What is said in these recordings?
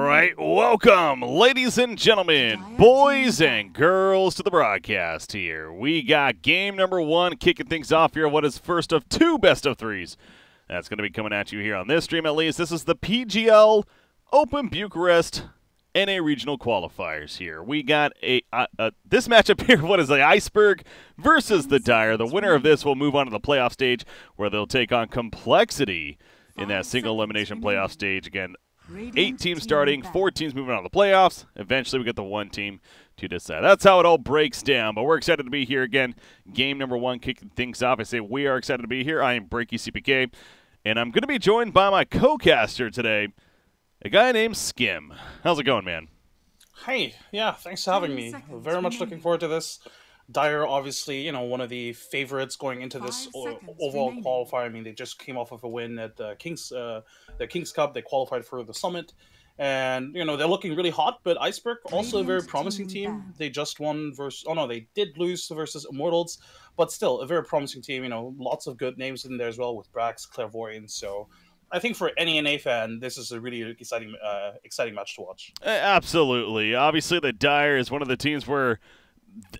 right, welcome, ladies and gentlemen, boys and girls, to the broadcast here. We got game number one kicking things off here. What is first of two best of threes? That's going to be coming at you here on this stream, at least. This is the PGL Open Bucharest NA Regional Qualifiers here. We got this matchup here. What is the Iceberg versus the Dire? The winner of this will move on to the playoff stage, where they'll take on Complexity in that single elimination playoff stage. Again, 8 teams starting, 4 teams moving on to the playoffs. Eventually, we get the 1 team to decide. That's how it all breaks down. But we're excited to be here again. Game number 1 kicking things off. I say we are excited to be here. I am Breaky CPK, and I'm going to be joined by my co-caster today, a guy named Skim. How's it going, man? Hey, yeah, thanks for having me. Very much looking forward to this. Dire, obviously, you know, one of the favorites going into this overall qualifier. I mean, they just came off of a win at the Kings Cup. They qualified for the Summit, and you know they're looking really hot. But Iceberg, also a very promising team. They just won versus. Oh no, they did lose versus Immortals, but still a very promising team. You know, lots of good names in there as well with Brax, Clairvoyant. So I think for any NA fan, this is a really exciting match to watch. Absolutely. Obviously, the Dire is one of the teams where,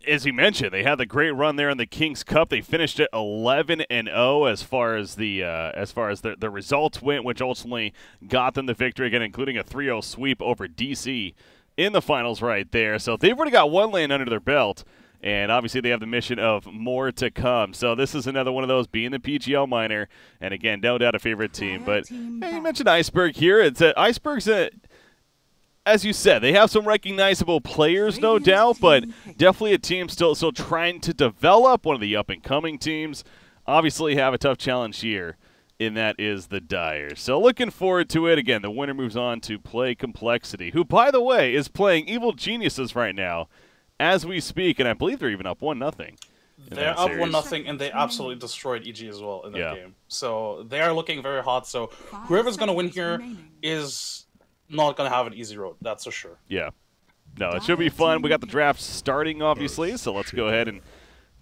as you mentioned, they had the great run there in the Kings Cup. They finished at 11-0 as far as the results went, which ultimately got them the victory again, including a 3-0 sweep over DC in the finals right there. So they've already got 1 lane under their belt, and obviously they have the mission of more to come. So this is another one of those, being the PGL minor, and again, no doubt a favorite team. But hey, you mentioned Iceberg here. Iceberg's as you said, they have some recognizable players, no doubt, but definitely a team still trying to develop, one of the up-and-coming teams. Obviously have a tough challenge here, and that is the Dire. So looking forward to it. Again, the winner moves on to play Complexity, who, by the way, is playing Evil Geniuses right now as we speak, and I believe they're even up 1-0. They're up 1-0, and they absolutely destroyed EG as well in that game. So they are looking very hot. So whoever's going to win here is not going to have an easy road, that's for sure. Yeah. No, it should be fun. We got the draft starting, obviously, so let's go ahead and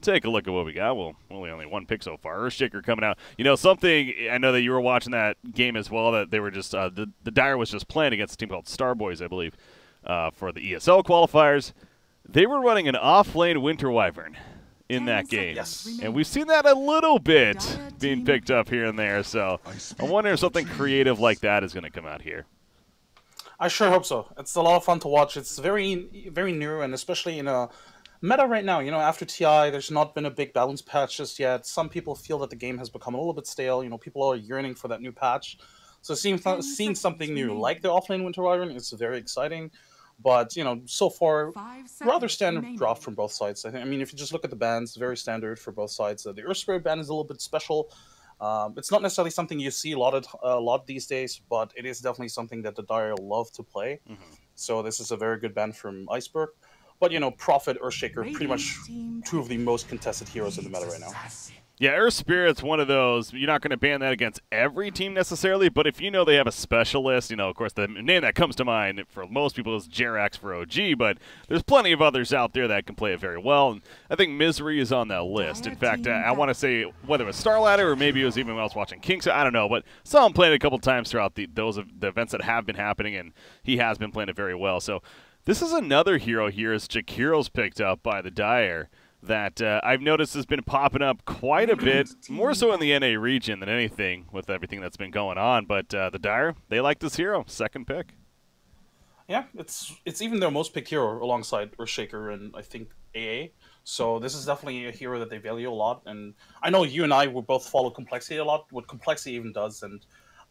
take a look at what we got. Well, only 1 pick so far. Earthshaker coming out. You know, something, I know that you were watching that game as well, that they were just, the Dire was just playing against a team called Starboys, I believe, for the ESL qualifiers. They were running an off-lane Winter Wyvern in that game. Yes. And we've seen that a little bit being picked up here and there, so I wonder if something creative like that is going to come out here. I sure hope so. It's a lot of fun to watch. It's very, very new, and especially in a meta right now. You know, after TI, there's not been a big balance patch just yet. Some people feel that the game has become a little bit stale. You know, people are yearning for that new patch. So seeing something new like the offlane Winter Wyvern is very exciting. But, you know, so far, rather standard draft from both sides. I mean, if you just look at the bans, very standard for both sides. The Earth Spirit ban is a little bit special. It's not necessarily something you see a lot these days, but it is definitely something that the Dire love to play. So this is a very good ban from Iceberg. But, you know, Prophet, Earthshaker, pretty much 2 of the most contested heroes in the meta right now. Yeah, Earth Spirit's one of those. You're not going to ban that against every team necessarily, but if you know they have a specialist, you know, of course, the name that comes to mind for most people is Jerax for OG, but there's plenty of others out there that can play it very well, and I think Misery is on that list. In fact, I want to say whether it was Starladder or maybe it was even when I was watching Kings, I don't know, but saw him playing it a couple times throughout the events that have been happening, and he has been playing it very well. So this is another hero here as Jakiro's picked up by the Dire that I've noticed has been popping up quite a bit, more so in the NA region than anything with everything that's been going on. But the Dire, they like this hero, 2nd pick. Yeah, it's even their most picked hero alongside Earthshaker and I think AA. So this is definitely a hero that they value a lot. And I know you and I will both follow Complexity a lot, what Complexity even does, and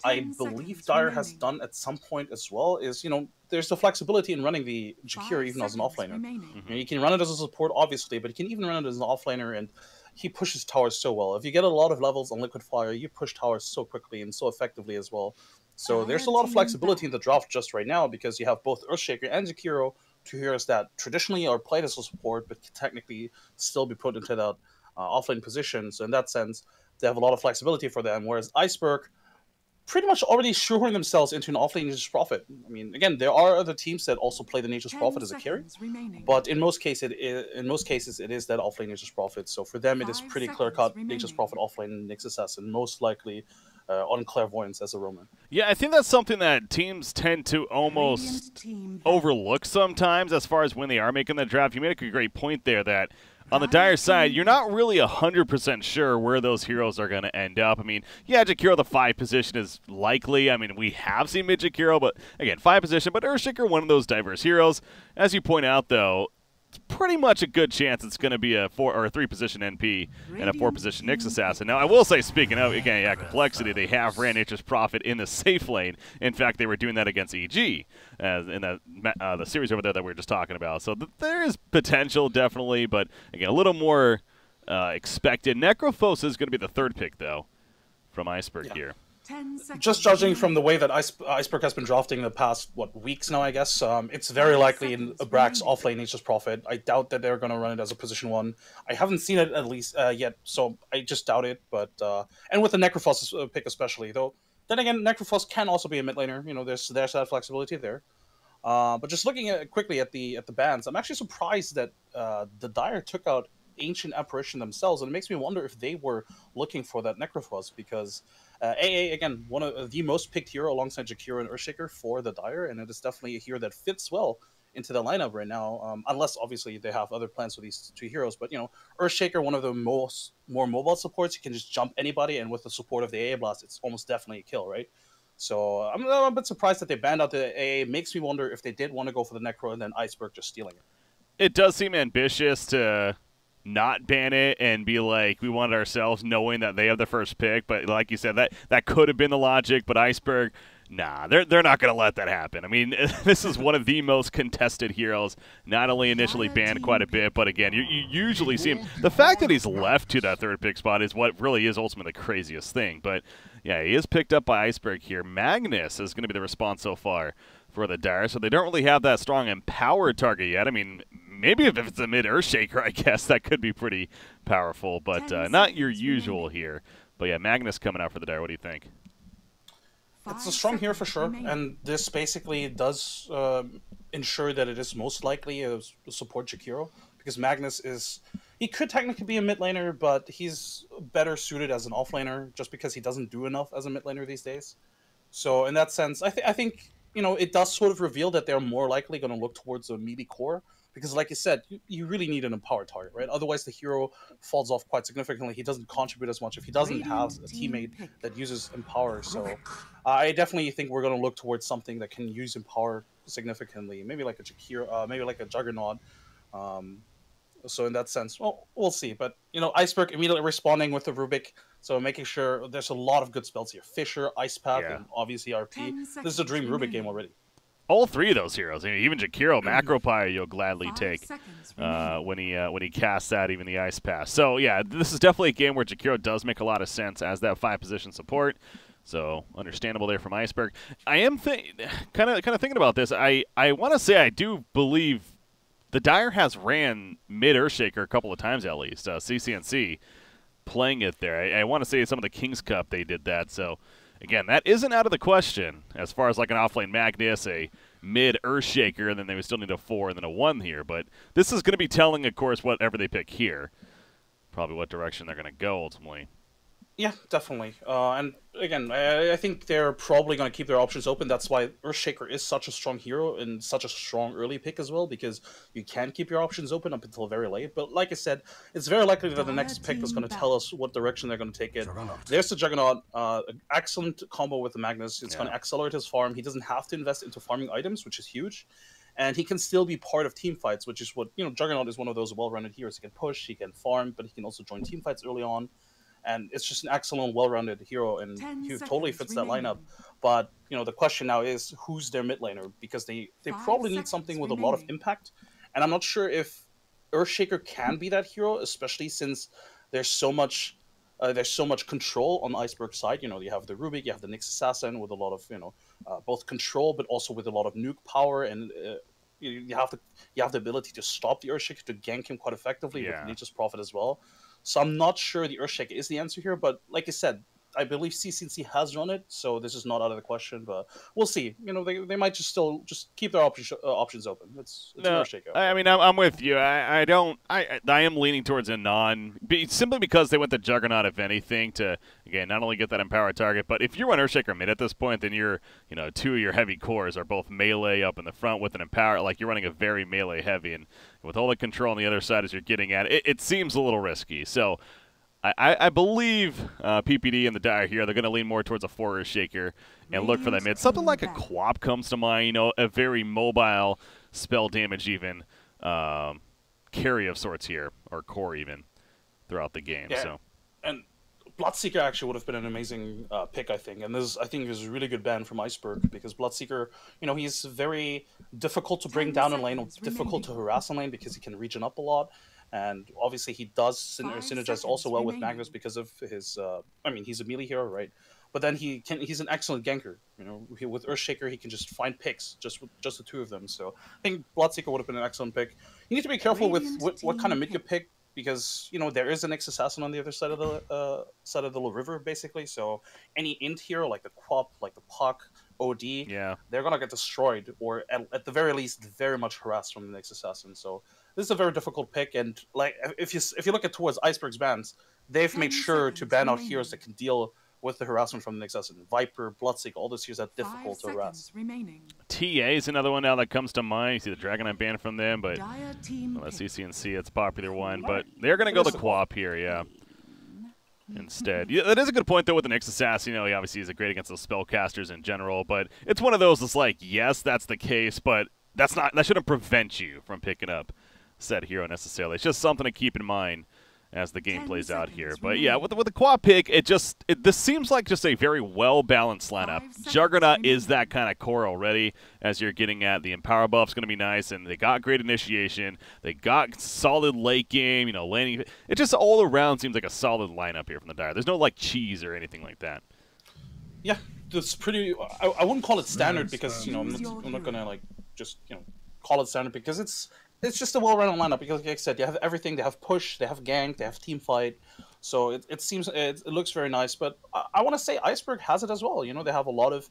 I believe Dire has done at some point as well, is, you know, there's the flexibility in running the Jakiro even as an offlaner. You know, you can run it as a support, obviously, but you can even run it as an offlaner, and he pushes towers so well. If you get a lot of levels on Liquid Fire, you push towers so quickly and so effectively as well. So there's a lot of flexibility in the draft just right now, because you have both Earthshaker and Jakiro, 2 heroes that traditionally are played as a support, but can technically still be put into that offlane position. So in that sense, they have a lot of flexibility for them, whereas Iceberg pretty much already shoehorn themselves into an offlane Nature's Prophet. I mean, again, there are other teams that also play the Nature's Prophet as a carry, but in most cases, it is that offlane Nature's Prophet. So for them, it is pretty clear-cut Nature's Prophet offlane Nyx Assassin, most likely on Clairvoyance as a Roman. Yeah, I think that's something that teams tend to almost overlook sometimes as far as when they are making the draft. You made a great point there that on the Dire side, you're not really 100% sure where those heroes are going to end up. I mean, yeah, Jakiro, the 5 position is likely. I mean, we have seen mid-Jakiro, but again, 5 position. But Earthshaker, one of those diverse heroes. As you point out, though, it's pretty much a good chance it's going to be a 4 or a 3 position NP and a 4 position Nyx assassin. Now, I will say, speaking of again, yeah, complexity, they have ran Nature's Prophet in the safe lane. In fact, they were doing that against EG in the series over there that we were just talking about. So there is potential, definitely, but again, a little more expected. Necrophos is going to be the 3rd pick, though, from Iceberg here. Just judging from the way that Iceberg has been drafting the past, weeks now, I guess, it's very likely in Brax offlane Nature's Prophet. I doubt that they're going to run it as a position 1. I haven't seen it at least yet, so I just doubt it. But and with the Necrophos pick especially, though, then again, Necrophos can also be a mid laner. You know, there's that flexibility there. But just looking quickly at the bans, I'm actually surprised that the Dire took out Ancient Apparition themselves, and it makes me wonder if they were looking for that Necrophos, because AA, again, one of the most picked hero alongside Jakiro and Earthshaker for the Dire, and it is definitely a hero that fits well into the lineup right now, unless obviously they have other plans for these 2 heroes. But, you know, Earthshaker, one of the more mobile supports, you can just jump anybody, and with the support of the AA Blast, it's almost definitely a kill, right? So I'm a bit surprised that they banned out the AA. Makes me wonder if they did want to go for the Necro and then Iceberg just stealing it. It does seem ambitious to not ban it and be like, we want it ourselves, knowing that they have the 1st pick. But like you said, that could have been the logic. But Iceberg, nah, they're not going to let that happen. I mean, this is one of the most contested heroes. Not only initially banned quite a bit, but again, you usually see him. The fact that he's left to that 3rd pick spot is what really is ultimately the craziest thing. But yeah, he is picked up by Iceberg here. Magnus is going to be the response so far for the Dire, so they don't really have that strong empowered target yet. I mean, maybe if it's a mid-Earthshaker, I guess that could be pretty powerful, but not your usual here. But yeah, Magnus coming out for the Dire. What do you think? It's a strong hero for sure, and this basically does ensure that it is most likely a support Jakiro, because Magnus he could technically be a mid laner, but he's better suited as an offlaner just because he doesn't do enough as a mid laner these days. So in that sense, I think you know, it does sort of reveal that they're more likely going to look towards a meaty core, because like you said, you really need an empowered target, right? Otherwise the hero falls off quite significantly. He doesn't contribute as much if he doesn't have a teammate that uses empower. So I definitely think we're going to look towards something that can use empower significantly, maybe like a Jakiro, maybe like a Juggernaut. So in that sense, well, we'll see. But, you know, Iceberg immediately responding with the Rubik, so making sure there's a lot of good spells here. Fisher, Ice Path, and obviously RP. This is a dream Rubik game already. All 3 of those heroes, I mean, even Jakiro, Macropire, you'll gladly take when he casts that, even the Ice Pass. So yeah, this is definitely a game where Jakiro does make a lot of sense as that 5 position support. So understandable there from Iceberg. I am kind of thinking about this. I want to say I do believe the Dire has ran mid Earthshaker a couple of times at least. CCNC playing it there. I want to say some of the King's Cup they did that. So again, that isn't out of the question as far as like an offlane Magnus, a mid Earthshaker, and then they would still need a 4 and then a 1 here. But this is going to be telling, of course, whatever they pick here, probably what direction they're going to go ultimately. Yeah, definitely. And again, I think they're probably going to keep their options open. That's why Earthshaker is such a strong hero and such a strong early pick as well, because you can keep your options open up until very late. But like I said, it's very likely that the next pick is going to tell us what direction they're going to take it. There's the Juggernaut, excellent combo with the Magnus. It's going to accelerate his farm. He doesn't have to invest into farming items, which is huge. And he can still be part of team fights, which is what, you know, Juggernaut is one of those well-rounded heroes. He can push, he can farm, but he can also join team fights early on. And it's just an excellent, well-rounded hero, and he totally fits that lineup. But, you know, the question now is, who's their mid laner? Because they probably need something with a lot of impact. And I'm not sure if Earthshaker can be that hero, especially since there's so much control on the Iceberg side. You know, you have the Rubik, you have the Nyx Assassin with a lot of, you know, both control, but also with a lot of nuke power, and you have the ability to stop the Earthshaker, to gank him quite effectively with Nature's Prophet as well. So I'm not sure the Earthshaker is the answer here, but like I said, I believe CCNC has run it, so this is not out of the question. But we'll see. You know, they might just still just keep their options open. It's a No, rare shakeout. I mean, I'm with you. I don't. I am leaning towards a simply because they went the Juggernaut, if anything, to again not only get that empowered target, but if you run Earthshaker mid at this point, then you're, you know, 2 of your heavy cores are both melee up in the front with an empower. Like you're running a very melee heavy, and with all the control on the other side as you're getting at it, it seems a little risky. So. I believe PPD and the Dire here, they're going to lean more towards a 4 Earthshaker and look for that mid. Something like a Quap comes to mind, you know, a very mobile spell damage even carry of sorts here, or core even, throughout the game. Yeah, so. And Bloodseeker actually would have been an amazing pick, I think. And I think is a really good ban from Iceberg, because Bloodseeker, you know, he's very difficult to bring down in lane, or difficult to harass in lane, because he can regen up a lot. And obviously he does synergize also well with Magnus because of his, I mean, he's a melee hero, right? But then he's an excellent ganker. You know, with Earthshaker, he can just find picks, just the 2 of them. So I think Bloodseeker would have been an excellent pick. You need to be careful with what kind of mid you pick, because, you know, there is a Nyx Assassin on the other side of the river, basically. So any int hero, like the Quap, like the Puck, OD, yeah, they're gonna get destroyed, or at the very least, very much harassed from the Nyx Assassin. So this is a very difficult pick, and like if you look at towards Iceberg's bans, they've made sure to ban out heroes that can deal with the harassment from the Nyx Assassin. Viper, Bloodseeker, all those heroes are difficult to harass. TA is another one now that comes to mind. You see the Dragonite ban from them, but let's see CNC, it's a popular one. But they're going to go the Quap here, yeah. Instead. Yeah, that is a good point, though, with the Nyx Assassin. You know, he obviously is great against the spellcasters in general, but it's one of those that's like, yes, that's the case, but that shouldn't prevent you from picking up said hero necessarily. It's just something to keep in mind as the game plays out here. But yeah, with the Quap pick, this seems like just a very well-balanced lineup. Juggernaut is that kind of core already, as you're getting at. The Empower buff's going to be nice, and they got great initiation. They got solid late game, you know, laning. It just all around seems like a solid lineup here from the Dire. There's no, like, cheese or anything like that. Yeah, it's pretty... I wouldn't call it standard, because, you know, I'm not going to, like, just, you know, call it standard, because it's just a well-rounded lineup, because, like I said, you have everything. They have push, they have gank, they have team fight. So it looks very nice. But I want to say Iceberg has it as well. You know, they have a lot of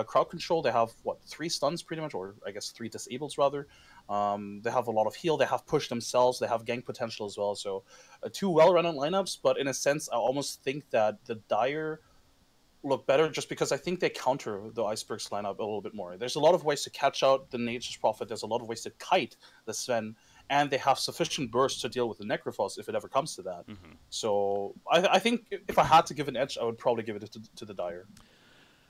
crowd control. They have, 3 stuns pretty much, or I guess 3 disables rather. They have a lot of heal. They have push themselves. They have gank potential as well. So 2 well-rounded lineups. But in a sense, I almost think that the Dire look better, just because I think they counter the Iceberg's lineup a little bit more. There's a lot of ways to catch out the Nature's Prophet. There's a lot of ways to kite the Sven, and they have sufficient burst to deal with the Necrophos if it ever comes to that. So I think if I had to give an edge, I would probably give it to the Dire.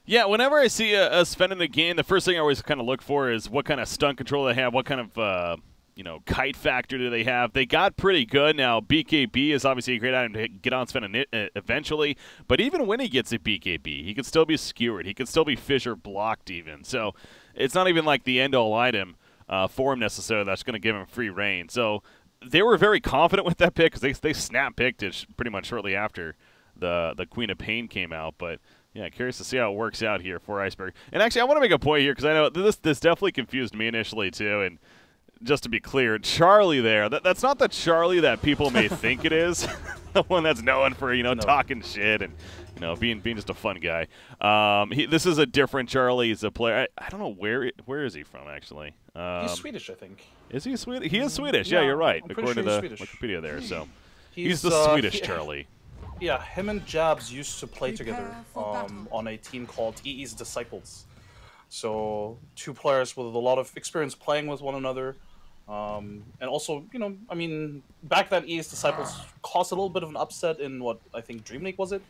Yeah, whenever I see a Sven in the game, the first thing I always kind of look for is what kind of stun control they have, what kind of you know, kite factor do they have? They got pretty good. Now, BKB is obviously a great item to get on Sven eventually, but even when he gets a BKB, he can still be skewered. He can still be fissure blocked even. So it's not even like the end-all item for him necessarily that's going to give him free reign. So they were very confident with that pick, because they snap-picked it pretty much shortly after the Queen of Pain came out. But yeah, curious to see how it works out here for Iceberg. And actually, I want to make a point here, because I know this definitely confused me initially too, and just to be clear, Charlie there, that's not the Charlie that people may think it is. The one that's known for, you know, talking shit and, you know, being just a fun guy. This is a different Charlie. He's a player. I don't know where is he from, actually. He's Swedish, I think. Is he Swedish? He is Swedish. Yeah, you're right, according to the Wikipedia there. So he's the Swedish Charlie. Yeah, him and Jabs used to play together on a team called EE's Disciples. So 2 players with a lot of experience playing with one another. And also, you know, I mean, back then EA's Disciples caused a little bit of an upset in what I think Dream League was it,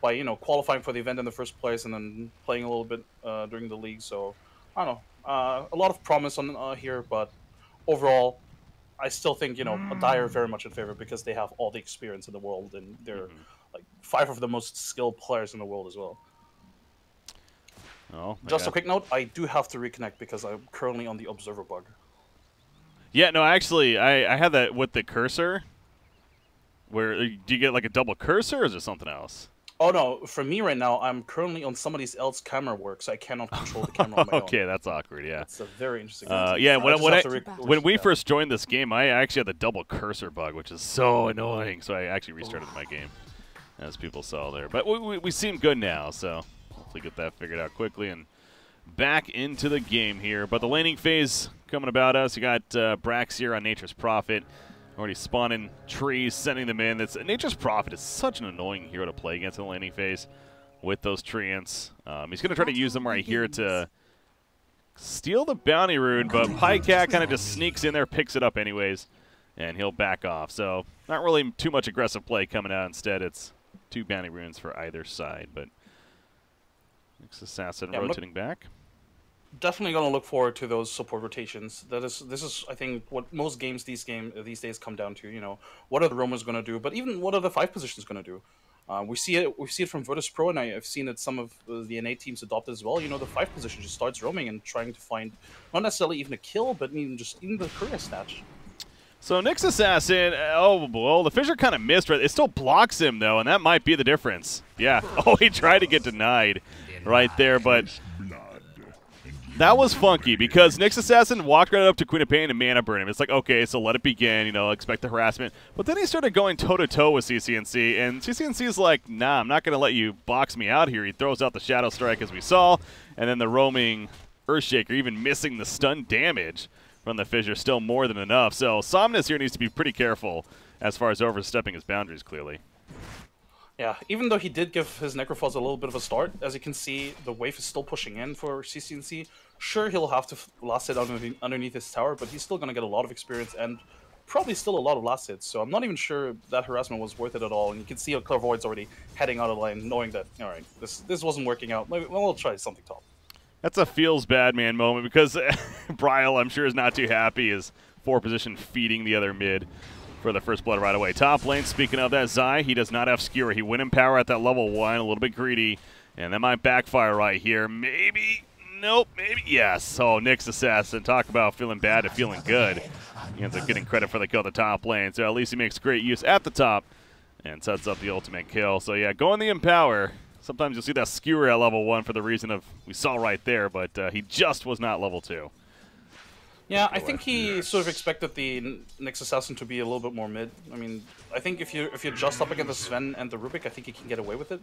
by, you know, qualifying for the event in the first place and then playing a little bit during the league. So I don't know, a lot of promise on here, but overall, I still think, you know, Dire very much in favor, because they have all the experience in the world, and they're like 5 of the most skilled players in the world as well. Oh, just a quick note, I do have to reconnect because I'm currently on the observer bug. Yeah, no, actually, I had that with the cursor. Where do you get like a double cursor, or is it something else? Oh no, for me right now, I'm currently on somebody else's camera work, so I cannot control the camera on my own. Okay, that's awkward. Yeah, it's a very interesting. Yeah, when we first joined this game, I actually had the double cursor bug, which is so annoying. So I actually restarted my game. as people saw there. But we seem good now, so hopefully get that figured out quickly and back into the game here. But the laning phase coming about us. You got Brax here on Nature's Prophet. Already spawning trees, sending them in. Nature's Prophet is such an annoying hero to play against in the laning phase with those treants. He's going to try to use them right here to steal the bounty rune, but Pycat kind of just sneaks in there, picks it up anyways, and he'll back off. So not really too much aggressive play coming out. Instead, it's 2 bounty runes for either side. But next assassin rotating back. Definitely going to look forward to those support rotations. This is, I think, what most games these days come down to. You know, what are the roamers going to do? But even what are the 5 positions going to do? We see it from Virtus Pro, and I've seen it some of the NA teams adopt as well. You know, the 5 position just starts roaming and trying to find not necessarily even a kill, but even the career snatch. So Nyx Assassin, oh well, the Fissure kind of missed, right? It still blocks him though, and that might be the difference. Yeah. Oh, he tried to get denied right there, but that was funky because Nyx Assassin walked right up to Queen of Pain and mana burn him. It's like, okay, so let it begin, you know, expect the harassment. But then he started going toe-to-toe with CCNC, and CCNC is like, nah, I'm not going to let you box me out here. He throws out the Shadow Strike, as we saw, and then the roaming Earthshaker, even missing the stun damage from the Fissure, still more than enough. So Somnus here needs to be pretty careful as far as overstepping his boundaries, clearly. Yeah, even though he did give his Necrophos a little bit of a start, as you can see, the wave is still pushing in for CCNC. Sure, he'll have to last hit underneath his tower, but he's still going to get a lot of experience and probably still a lot of last hits. So I'm not even sure that harassment was worth it at all. And you can see how Clairvoyant's already heading out of the lane, knowing that, all right, this wasn't working out. Well, we'll try something top. That's a feels bad man moment because Bryle, I'm sure, is not too happy. Is 4 position feeding the other mid for the first blood right away. Top lane, speaking of that, Zai, he does not have Skewer. He went in power at that level 1, a little bit greedy, and that might backfire right here. Maybe, nope, maybe, yes. Oh, Nyx Assassin, talk about feeling bad to feeling good. He ends up getting credit for the kill at the top lane, so at least he makes great use at the top and sets up the ultimate kill. So yeah, going the Empower. Sometimes you'll see that Skewer at level 1 for the reason of we saw right there, but he just was not level 2. Yeah, I think he sort of expected the Nyx Assassin to be a little bit more mid. I mean, I think if you're just up against the Sven and the Rubik, I think he can get away with it,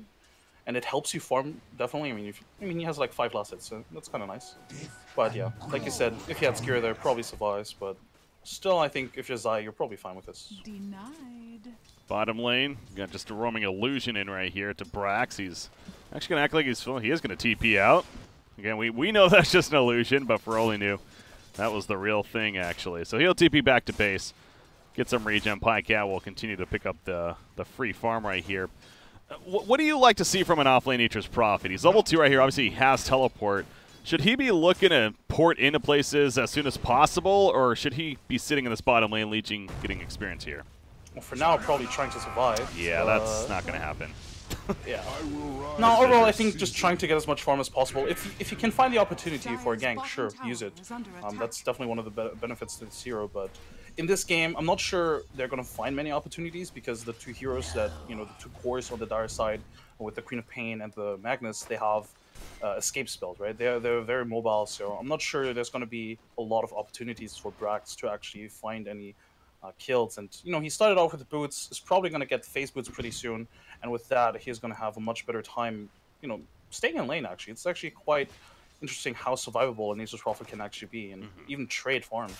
and it helps you farm definitely. I mean, he has like 5 last hits, so that's kind of nice. But yeah, like you said, if you had Skewer there, probably survives. But still, I think if you're Zai, you're probably fine with this. Denied. Bottom lane, got just a roaming illusion in right here to Brax. He's actually gonna act like he is gonna TP out. Again, we know that's just an illusion, but for all he knew, that was the real thing, actually. So he'll TP back to base, get some regen. Pycat will continue to pick up the free farm right here. What do you like to see from an off-lane Nature's Prophet? He's level 2 right here. Obviously, he has teleport. Should he be looking to port into places as soon as possible, or should he be sitting in this bottom lane, leeching, getting experience here? Well, for now, probably trying to survive. Yeah, that's not going to happen. Yeah. No, overall, I think just trying to get as much farm as possible. If you can find the opportunity for a gank, sure, use it. That's definitely one of the benefits to this hero. But in this game, I'm not sure they're going to find many opportunities because the 2 heroes that, you know, the 2 cores on the dire side, with the Queen of Pain and the Magnus, they have escape spells, right? They're very mobile, so I'm not sure there's going to be a lot of opportunities for Brax to actually find any kills. And you know, he started off with the boots, is probably going to get phase boots pretty soon, and with that he's going to have a much better time, you know, staying in lane. Actually, it's actually quite interesting how survivable a Nature's Prophet can actually be, and even trade farm.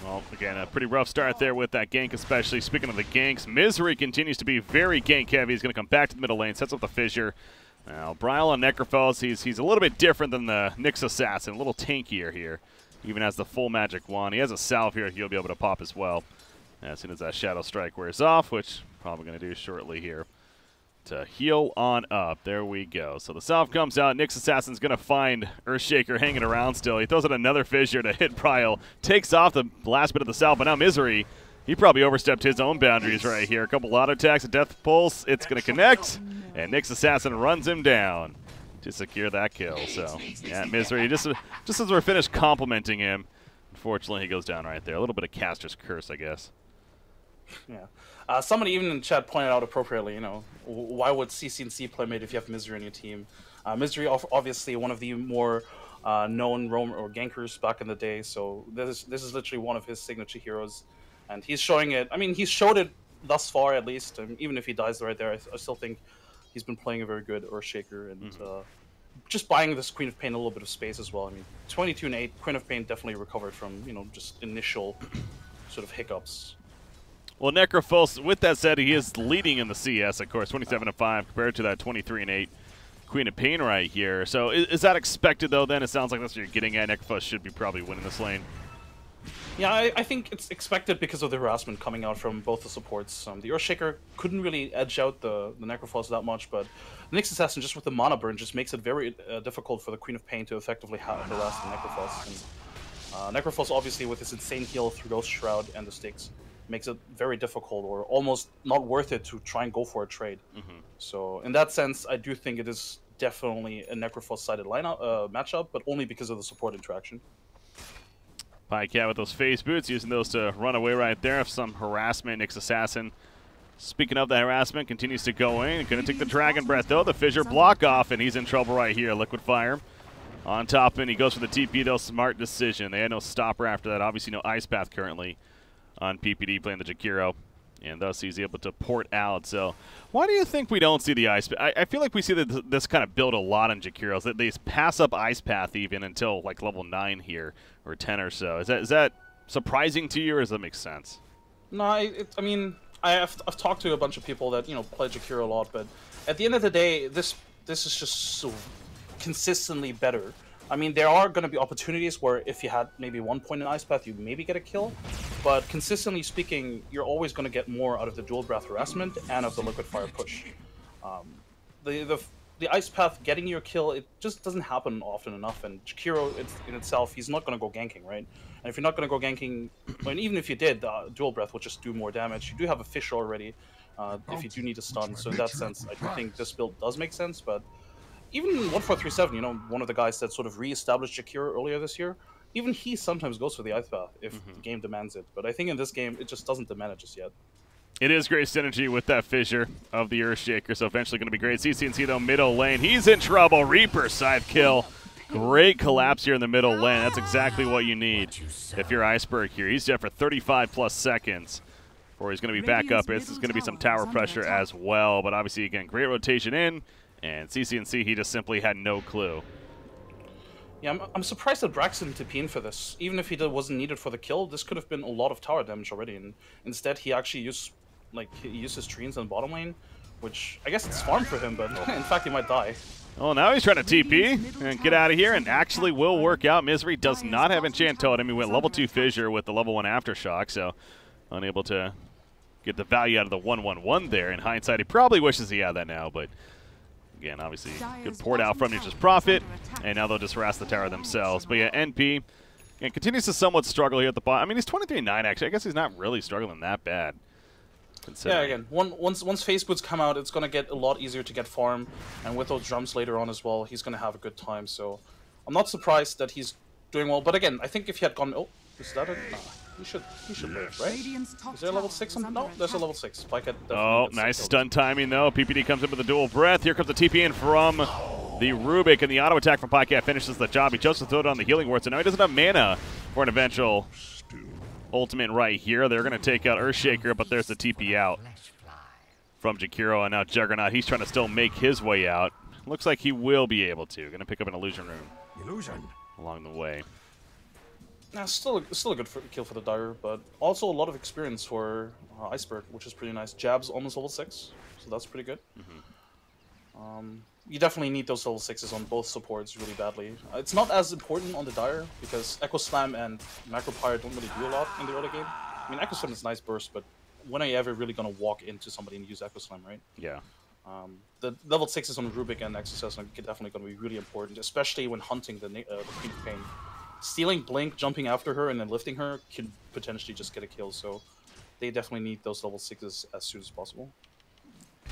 Well, again, a pretty rough start there with that gank, especially. Speaking of the ganks, Misery continues to be very gank heavy. He's going to come back to the middle lane, sets up the Fissure. Now, Bryle on Necrophos, he's a little bit different than the Nyx Assassin, a little tankier here. Even has the full magic wand. He has a salve here he'll be able to pop as well as soon as that Shadow Strike wears off, which probably going to do shortly here to heal on up. There we go. So the salve comes out. Nyx Assassin's going to find Earthshaker hanging around still. He throws out another Fissure to hit Bryle. Takes off the last bit of the salve, but now Misery, he probably overstepped his own boundaries right here. A couple auto attacks, a Death Pulse. It's going to connect, and Nyx Assassin runs him down to secure that kill. So, yeah, Misery, just as we're finished complimenting him, unfortunately he goes down right there. A little bit of Caster's Curse, I guess. Yeah. Somebody even in chat pointed out appropriately, you know, why would CCNC play mid if you have Misery on your team? Misery, obviously one of the more known roam or gankers back in the day, so this is literally one of his signature heroes, and he's showing it. I mean, he showed it thus far at least, even if he dies right there, I still think he's been playing a very good Earthshaker, and just buying this Queen of Pain a little bit of space as well. I mean, 22 and 8, Queen of Pain definitely recovered from, you know, just initial sort of hiccups. Well, Necrophos, with that said, he is leading in the CS, of course, 27 and 5 compared to that 23 and 8 Queen of Pain right here. So is that expected, though, then? It sounds like that's what you're getting at. Necrophos should be probably winning this lane. Yeah, I think it's expected because of the harassment coming out from both the supports. The Earthshaker couldn't really edge out the Necrophos that much, but the Nyx Assassin, just with the mana burn, just makes it very difficult for the Queen of Pain to effectively harass the Necrophos. And Necrophos, obviously, with his insane heal through Ghost Shroud and the sticks, makes it very difficult or almost not worth it to try and go for a trade. So in that sense, I do think it is definitely a Necrophos-sided lineup matchup, but only because of the support interaction. Pycat with those phase boots, using those to run away right there. Some harassment, Nyx Assassin. Speaking of the harassment, continues to go in. Gonna take the Dragon Breath, though. The Fissure block off, and he's in trouble right here. Liquid Fire on top, and he goes for the TP, though. Smart decision. They had no stopper after that. Obviously, no Ice Path currently on PPD playing the Jakiro, and thus he's able to port out. So why do you think we don't see the Ice Path? I feel like we see this kind of build a lot on Jakiros. That they pass up Ice Path even until like level 9 here, or 10 or so. Is that surprising to you, or does that make sense? No, I mean, I've talked to a bunch of people that, you know, play Jakiro a lot, but at the end of the day, this is just so consistently better. I mean, there are going to be opportunities where if you had maybe 1 point in Ice Path, you maybe get a kill, but consistently speaking, you're always going to get more out of the Dual Breath harassment and of the Liquid Fire push. The Ice Path getting your kill, it just doesn't happen often enough, and Jakiro in itself, he's not going to go ganking, right? And if you're not going to go ganking, and even if you did, Dual Breath will just do more damage. You do have a Fissure already, if you do need a stun, so in that sense, I do think this build does make sense, but even 1437, you know, one of the guys that sort of re-established Jakiro earlier this year, even he sometimes goes for the Ice Path if the game demands it, but I think in this game, it just doesn't demand it just yet. It is great synergy with that Fissure of the Earthshaker, so eventually going to be great. CCNC, though, middle lane. He's in trouble. Reaper side kill. Great collapse here in the middle lane. That's exactly what you need if you're Iceberg here. He's dead for 35-plus seconds before he's going to be back up. This is going to be some tower pressure as well, but obviously, again, great rotation in, and CCNC, he just simply had no clue. Yeah, I'm surprised that Braxton TP'd for this. Even if he wasn't needed for the kill, this could have been a lot of tower damage already, and instead he actually used his treants in the bottom lane, which I guess it's farm for him, but in fact he might die. Well, now he's trying to TP and get out of here, and actually will work out. Misery does not have Enchant Totem. He went level 2 Fissure with the level 1 Aftershock, so unable to get the value out of the 1/1/1 there. In hindsight, he probably wishes he had that now, but again, obviously, good port out from Nature's Prophet, and now they'll just harass the tower themselves. But yeah, NP and continues to somewhat struggle here at the bottom. I mean, he's 23-9, actually. I guess he's not really struggling that bad. Yeah, again, once Phase Boots come out, it's going to get a lot easier to get farm, and with those drums later on as well, he's going to have a good time. So I'm not surprised that he's doing well. But again, I think if he had gone... Oh, is that it? Nah, he should live, right? Is there a level 6 on... No, there's a level 6. Oh, nice stun timing, though. PPD comes in with a dual breath. Here comes the TP in from the Rubik, and the auto attack from Pycat finishes the job. He chose to throw it on the healing ward, so now he doesn't have mana for an eventual ultimate right here. They're going to take out Earthshaker, but there's the TP out from Jakiro, and now Juggernaut. He's trying to still make his way out. Looks like he will be able to. Going to pick up an Illusion Rune along the way. Nah, still a good kill for the Dire, but also a lot of experience for Iceberg, which is pretty nice. Jab's almost level 6, so that's pretty good. You definitely need those level 6s on both supports really badly. It's not as important on the Dire, because Echo Slam and Macro Pyre don't really do a lot in the early game. I mean, Echo Slam is a nice burst, but when are you ever really going to walk into somebody and use Echo Slam, right? Yeah. The level 6s on Rubik and Exorcist are definitely going to be really important, especially when hunting the Queen of Pain. Stealing Blink, jumping after her, and then lifting her can potentially just get a kill, so they definitely need those level 6s as soon as possible.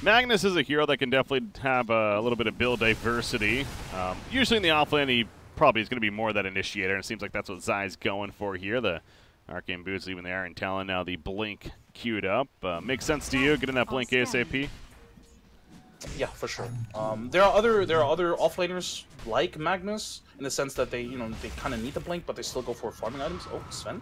Magnus is a hero that can definitely have a little bit of build diversity. Usually in the offlane, he probably is going to be more that initiator, and it seems like that's what Zai's going for here. The Arcane Boots, even the Iron Talon, now the Blink queued up. Makes sense to you, getting that Blink ASAP? Yeah, for sure. There are other offlaners like Magnus in the sense that they kind of need the Blink, but they still go for farming items. Oh, Sven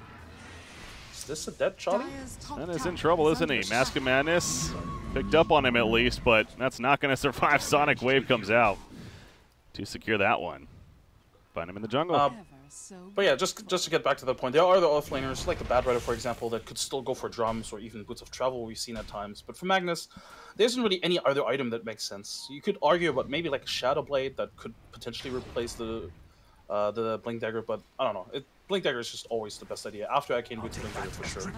this a dead Charlie? Sven is in trouble, isn't he? Mask of Madness picked up on him at least, but that's not going to survive. Sonic Wave comes out to secure that one. Find him in the jungle. But yeah, just to get back to the point, there are the offlaners, like the Bad Rider, for example, that could still go for drums or even Boots of Travel we've seen at times. But for Magnus, there isn't really any other item that makes sense. You could argue about maybe like a Shadow Blade that could potentially replace the Blink Dagger, but I don't know. Blink Dagger is just always the best idea. After Arcane Boots, Blink Dagger for sure.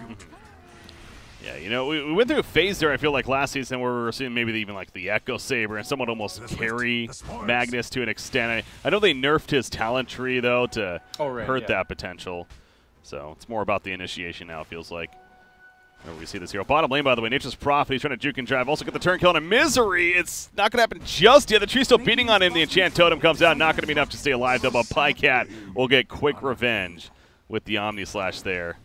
Yeah, you know, we went through a phase there, I feel like, last season where we were seeing maybe even like the Echo Saber and someone almost carry Magnus to an extent. I know they nerfed his talent tree, though, to hurt that potential. So it's more about the initiation now, it feels like. Whenever we see this hero. Bottom lane, by the way, Nature's Prophet. He's trying to juke and drive. Also get the turn kill and a Misery. It's not going to happen just yet. The tree's still beating on him. The Enchant Totem comes out. Not going to be enough to stay alive, though, but Pycat will get quick revenge with the Omni Slash there.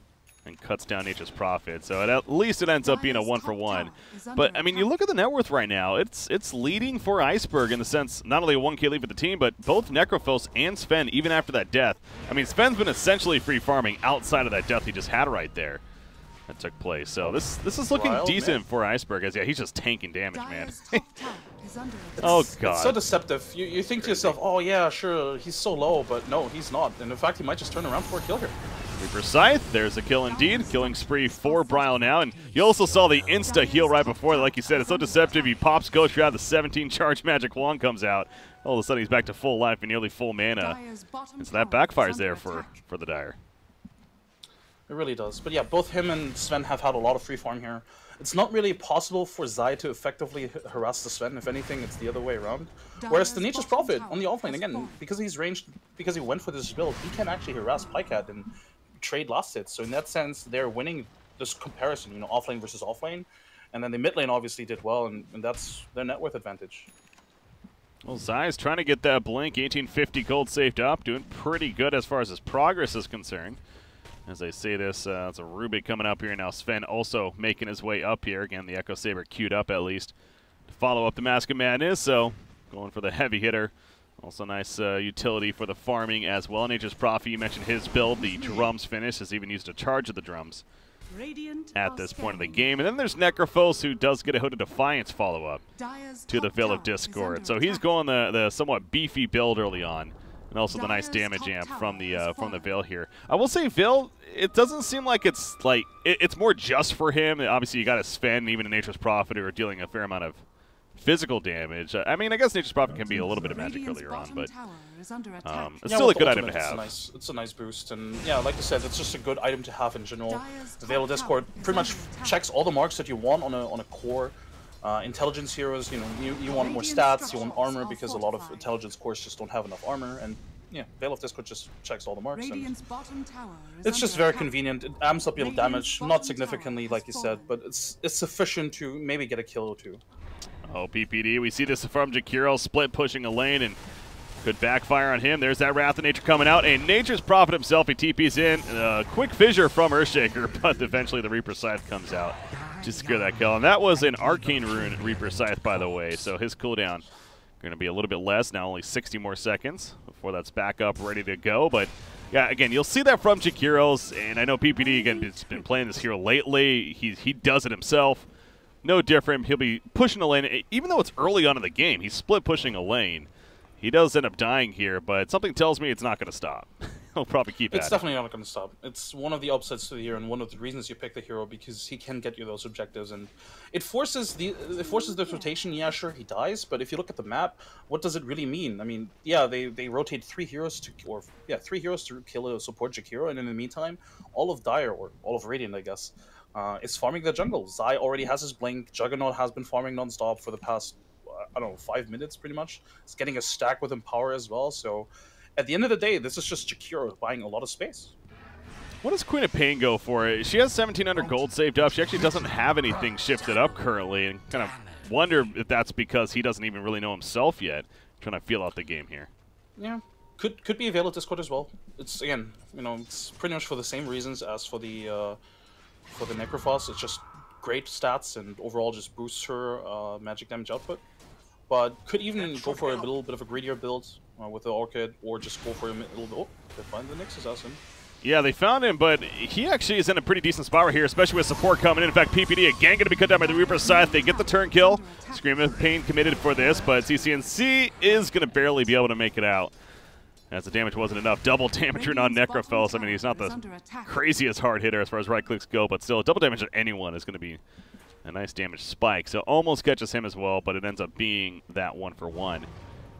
And cuts down Nature's Prophet. So at least it ends up being a 1-for-1. But, I mean, you look at the net worth right now. It's leading for Iceberg in the sense, not only a 1K lead for the team, but both Necrophos and Sven, even after that death. I mean, Sven's been essentially free farming outside of that death he just had right there that took place. So this is looking decent for Iceberg. As he's just tanking damage, man. Oh, God. It's so deceptive. You think to yourself, oh, yeah, sure, he's so low, but no, he's not. And in fact, he might just turn around for a kill here. Reaper Scythe, there's a kill indeed. Killing spree for Bryle now. And you also saw the insta-heal right before. Like you said, it's so deceptive. He pops Ghost out, the 17 charge magic wand comes out. All of a sudden, he's back to full life and nearly full mana. And so that backfires there for the Dire. It really does. But yeah, both him and Sven have had a lot of free farm here. It's not really possible for Zai to effectively harass the Sven. If anything, it's the other way around. Whereas the Nature's Prophet on the offlane, again, because he's ranged, because he went for this build, he can actually harass Pycat and trade last hits. So in that sense, they're winning this comparison, you know, offlane versus offlane. And then the mid lane obviously did well, and that's their net worth advantage. Well, Zai's trying to get that blink. 1850 gold saved up. Doing pretty good as far as his progress is concerned. As I say this, it's a Rubik coming up here now. Sven also making his way up here. Again, the Echo Saber queued up at least to follow up the Mask of Madness. So going for the heavy hitter. Also nice utility for the farming as well. Nature's Prophet, you mentioned his build. The drums finish has even used a charge of the drums at this point of the game. And then there's Necrophos, who does get a Hood of Defiance follow-up to the Veil of Discord. So he's going the somewhat beefy build early on. And also the nice damage amp from the Veil here. I will say Veil, it doesn't seem like it's it's more just for him. Obviously you got a Sven and even a Nature's Prophet who are dealing a fair amount of physical damage. I mean, I guess Nature's Prophet can be a little bit of magic earlier on, but it's still a good item to have. It's a nice boost, and yeah, like I said, it's just a good item to have in general. The Veil of Discord pretty much checks all the marks that you want on a core. Intelligence heroes, you know, you want more stats, you want armor, because a lot of intelligence cores just don't have enough armor, and yeah, Veil of Discord just checks all the marks, and it's just very convenient. It amps up your damage, not significantly like you said, but it's sufficient to maybe get a kill or two. Oh, PPD, we see this from Jakiro, split pushing a lane, and could backfire on him. There's that Wrath of Nature coming out, and Nature's Prophet himself, he TP's in. Quick fissure from Earthshaker, but eventually the Reaper Scythe comes out to secure that kill. And that was an Arcane Rune Reaper Scythe, by the way, so his cooldown going to be a little bit less, now only 60 more seconds before that's back up, ready to go. But yeah, again, you'll see that from Jakiro's, and I know PPD, again, has been playing this hero lately. He does it himself. No different. He'll be pushing a lane. Even though it's early on in the game, he's split pushing a lane. He does end up dying here, but something tells me it's not going to stop. He'll probably keep at it. It's definitely not going to stop. It's one of the upsets to the year, and one of the reasons you pick the hero, because he can get you those objectives, and it forces the rotation. Yeah, sure, he dies, but if you look at the map, what does it really mean? I mean, yeah, they rotate three heroes to kill a support Jakiro, and in the meantime, all of Dire, or all of Radiant, I guess, is farming the jungle. Zai already has his blink. Juggernaut has been farming non-stop for the past, I don't know, 5 minutes pretty much. It's getting a stack with Empower as well, so at the end of the day, this is just Jakiro buying a lot of space. What does Queen of Pain go for? She has 1,700 gold saved up. She actually doesn't have anything shifted up currently, and kind of wonder if that's because he doesn't even really know himself yet. Trying to feel out the game here. Yeah, could be a Veil of Discord as well. It's, again, you know, it's pretty much for the same reasons as for the Necrophos. It's just great stats and overall just boosts her magic damage output. But could even go for a little bit of a greedier build with the Orchid, or just go for a little bit. Oh, they find the Nyx Assassin. Yeah, they found him, but he actually is in a pretty decent spot right here, especially with support coming in. In fact, PPD again going to be cut down by the Reaper's Scythe. They get the turn kill. Scream of Pain committed for this, but CCNC is going to barely be able to make it out, as the damage wasn't enough. Double damage on Necrophos. I mean, he's not the craziest hard hitter as far as right clicks go, but still, double damage on anyone is going to be a nice damage spike. So almost catches him as well, but it ends up being that 1-for-1.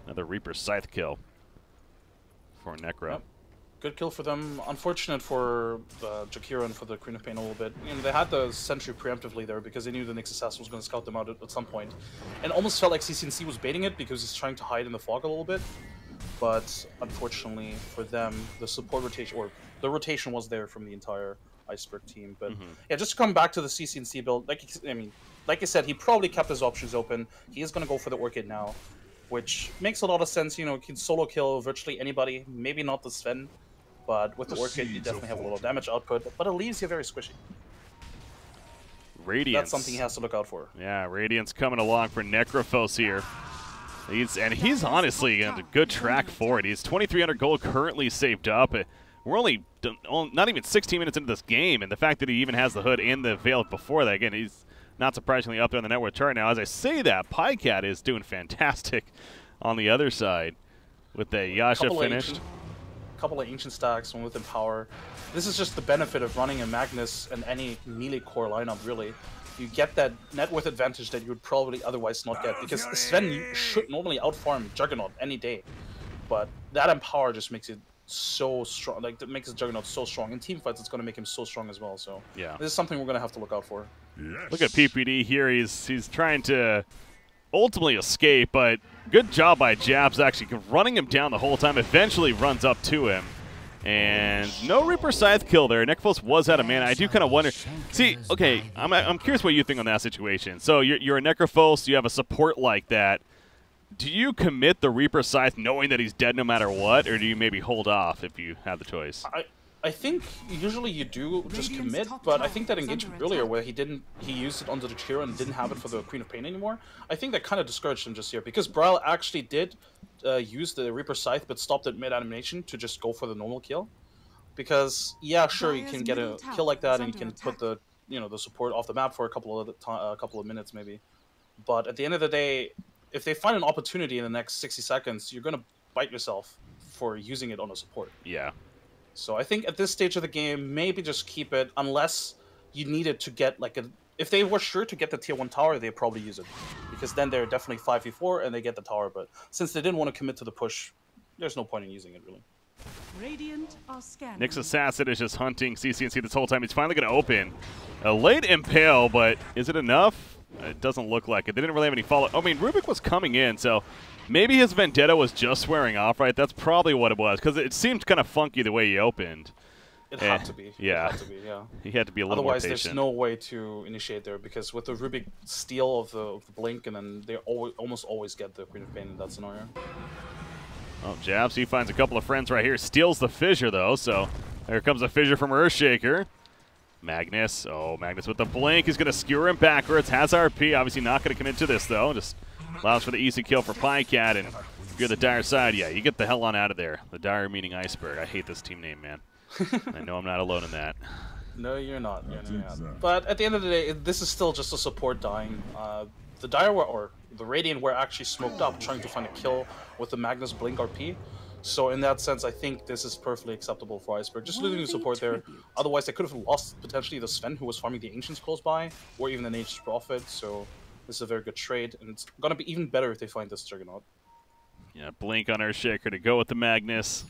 Another Reaper's Scythe kill for Necro. Yep. Good kill for them. Unfortunate for Jakira and for the Queen of Pain a little bit. You know, they had the Sentry preemptively there because they knew the Nyx Assassin was going to scout them out at some point. And almost felt like CCNC was baiting it because he's trying to hide in the fog a little bit. But unfortunately for them, the support rotation, or the rotation was there from the entire Iceberg team. But yeah, just to come back to the CCNC build, like I said, he probably kept his options open. He is going to go for the Orchid now, which makes a lot of sense. You know, he can solo kill virtually anybody, maybe not the Sven. But with the Orchid, you definitely have a little damage output, but it leaves you very squishy. Radiance. That's something he has to look out for. Yeah, Radiance coming along for Necrophos here. He's honestly on a good track for it. He's 2,300 gold currently saved up. We're only not even 16 minutes into this game, and the fact that he even has the Hood and the Veil before that, again, he's not surprisingly up there on the net worth chart now. As I say that, Pycat is doing fantastic on the other side with the Yasha finished. Couple of ancient stacks, one with Empower. This is just the benefit of running a Magnus and any melee core lineup, really. You get that net worth advantage that you would probably otherwise not get, because Sven should normally outfarm Juggernaut any day. But that Empower just makes it so strong, like that makes Juggernaut so strong. In teamfights, it's going to make him so strong as well. So yeah, this is something we're going to have to look out for. Yes. Look at PPD here. He's trying to ultimately escape, but good job by Jabs actually running him down the whole time. Eventually runs up to him. And no Reaper Scythe kill there. Necrophos was out of mana. I do kind of wonder. See, okay, I'm curious what you think on that situation. So you're a Necrophos, you have a support like that. Do you commit the Reaper Scythe knowing that he's dead no matter what, or do you maybe hold off if you have the choice? I think usually you do just commit, but I think that engagement earlier where he used it onto the Jakira and didn't have it for the Queen of Pain anymore, I think that kind of discouraged him just here, because Braille actually did use the Reaper Scythe but stopped at mid-animation to just go for the normal kill. Because, yeah, sure, you can get a kill like that and you can put the the support off the map for a couple of minutes maybe. But at the end of the day, if they find an opportunity in the next 60 seconds, you're going to bite yourself for using it on a support. Yeah. So I think at this stage of the game, maybe just keep it, unless you needed to get like a... If they were sure to get the tier 1 tower, they'd probably use it. Because then they're definitely 5v4 and they get the tower, but since they didn't want to commit to the push, there's no point in using it, really. Nyx Assassin is just hunting CCNC this whole time. He's finally going to open. A late Impale, but is it enough? It doesn't look like it. They didn't really have any follow... I mean, Rubik was coming in, so... Maybe his Vendetta was just wearing off, right? That's probably what it was, because it seemed kind of funky the way he opened. It had to be. Yeah. It had to be, yeah. He had to be a little Otherwise, more patient. there's no way to initiate there, because with the Rubik steal of the Blink, and then they almost always get the Queen of Pain in that scenario. Oh, Jabs, he finds a couple of friends right here. Steals the Fissure, though, so there comes a Fissure from Earthshaker. Magnus. Oh, Magnus with the Blink is going to skewer him backwards. Has RP. Obviously not going to commit to this, though. Just allows for the easy kill for Pycat, and if you're the Dire side, yeah, you get the hell on out of there. The Dire meaning Iceberg. I hate this team name, man. I know I'm not alone in that. No, you're not. You're not. But at the end of the day, this is still just a support dying. The Dire or the Radiant were actually smoked up, trying to find a kill with the Magnus Blink RP. So in that sense, I think this is perfectly acceptable for Iceberg. Just losing the support there. Otherwise, they could have lost potentially the Sven, who was farming the Ancients close by, or even the Nature's Prophet. So this is a very good trade, and it's going to be even better if they find this Juggernaut. Yeah, Blink on Earthshaker to go with the Magnus.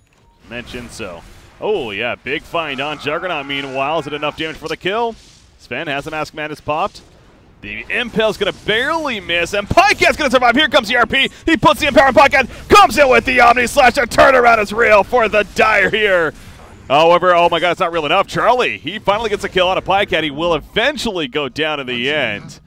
Mentioned, so. Oh, yeah, big find on Juggernaut, meanwhile. Is it enough damage for the kill? Sven has the Mask Madness popped. The Impale's going to barely miss, and Pycat's going to survive. Here comes the RP. He puts the Empower on Pycat, comes in with the Omni Slash. The turnaround is real for the Dire here. However, oh my god, it's not real enough. Charlie, he finally gets a kill out of Pycat. He will eventually go down in the end.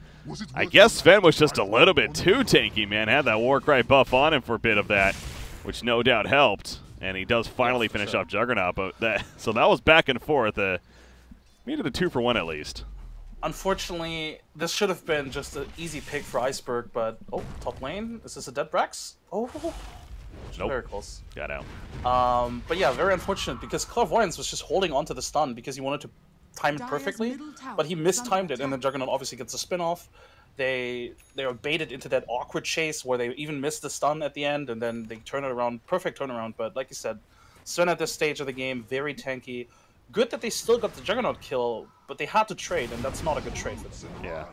I guess Sven was just a little bit too tanky, man. Had that Warcry buff on him for a bit of that, which no doubt helped. And he does finally finish off Juggernaut. But so that was back and forth. Needed a 2-for-1 at least. Unfortunately, this should have been just an easy pick for Iceberg, but... Oh, top lane. Is this a dead Brax? Oh. Nope. Very close. Got out. But yeah, very unfortunate because Clairvoyance was just holding onto the stun because he wanted to time it perfectly, but he mistimed it, and then Juggernaut obviously gets a spin-off. They are baited into that awkward chase where they even miss the stun at the end, and then they turn it around. Perfect turnaround, but like you said, Sven at this stage of the game, very tanky. Good that they still got the Juggernaut kill, but they had to trade, and that's not a good trade for them. Yeah.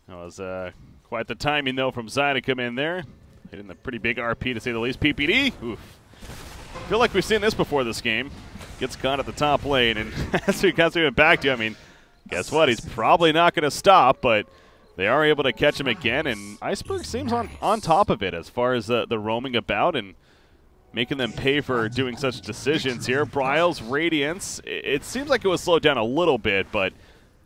That was quite the timing, though, from Zai to come in there. Hitting the pretty big RP, to say the least. PPD, oof. I feel like we've seen this before this game. Gets caught at the top lane, and as we went back to, I mean, guess what? He's probably not going to stop, but they are able to catch him again, and Iceberg seems on top of it as far as the roaming about and making them pay for doing such decisions here. Bryle's Radiance, it seems like it was slowed down a little bit, but